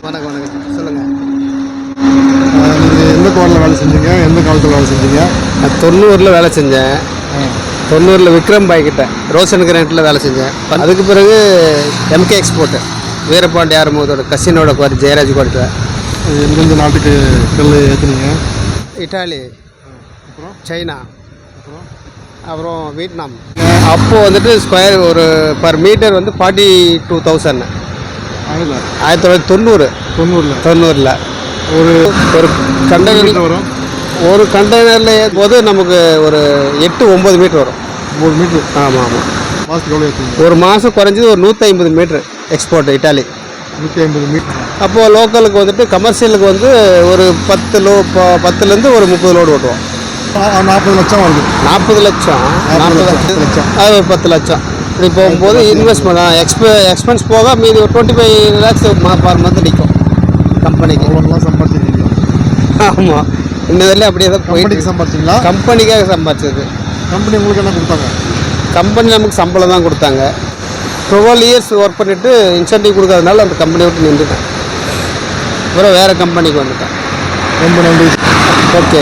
வணக்கம் வணக்கம் சொல்லுங்கள். நீங்கள் எந்த கோரில் வேலை செஞ்சீங்க, எந்த காலத்தில் வேலை செஞ்சீங்க? நான் 90 வேலை செஞ்சேன். 90 விக்ரம் பாய் கிட்ட ரோஷன் கிராண்டில் வேலை செஞ்சேன். அதுக்கு பிறகு எம்கே எக்ஸ்போர்ட்டு வீரபாண்டி ஆரம்பத்தோட கசினோட குவாரி ஜெயராஜ் குவாரிட்ட. எந்தெந்த நாட்டுக்கு கல் ஏற்றுனீங்க? இட்டாலி, அப்புறம் சைனா, அப்புறம் அப்புறம் வியட்நாம். அப்போது வந்துட்டு ஸ்கொயர் ஒரு பர் மீட்டர் வந்து 42,000 ஆகுதா? 1990 90 ஒரு ஒரு கண்டெய்னர் மீட்டர் வரும். ஒரு கண்டெய்னரில் போது நமக்கு ஒரு 8-9 மீட்டர் வரும். 3 மீட்டர். ஆமாம் ஆமாம். மாதத்துக்கு எவ்வளோ ஏற்றுங்க? ஒரு மாதம் குறைஞ்சது ஒரு 150 மீட்ரு எக்ஸ்போர்ட் இட்டாலி. 150 மீட்டர். அப்போது லோக்கலுக்கு வந்துட்டு கமர்ஷியலுக்கு வந்து ஒரு 10லேருந்து ஒரு 30 லோடு ஓட்டுவோம். 40 லட்சம் வருது. 40 லட்சம் 40 40 லட்சம். அது ஒரு 10 லட்சம். இப்படி போகும்போது இன்வெஸ்ட்மெண்ட் எக்ஸ்பென்ஸ் போக மீதி ஒரு 25 lakhs பர் மந்த் நிற்கும் கம்பெனிக்கு. அவ்வளோலாம் சம்பாதிச்சிருக்கீங்க? ஆமாம், இன்னதில் அப்படியே தான் போயிட்டு. கம்பெனிக்கு சம்பாதிச்சிங்களா? கம்பெனிக்காக சம்பாதிச்சது. கம்பெனி உங்களுக்கு என்ன கொடுத்தாங்க? கம்பெனி நமக்கு சம்பளம் தான் கொடுத்தாங்க. 12 years ஒர்க் பண்ணிவிட்டு இன்சென்டிவ் கொடுக்காதனால அந்த கம்பெனி விட்டு நின்றுட்டேன். அப்புறம் வேறு கம்பெனிக்கு வந்துட்டேன். ரொம்ப நன்றி. ஓகே.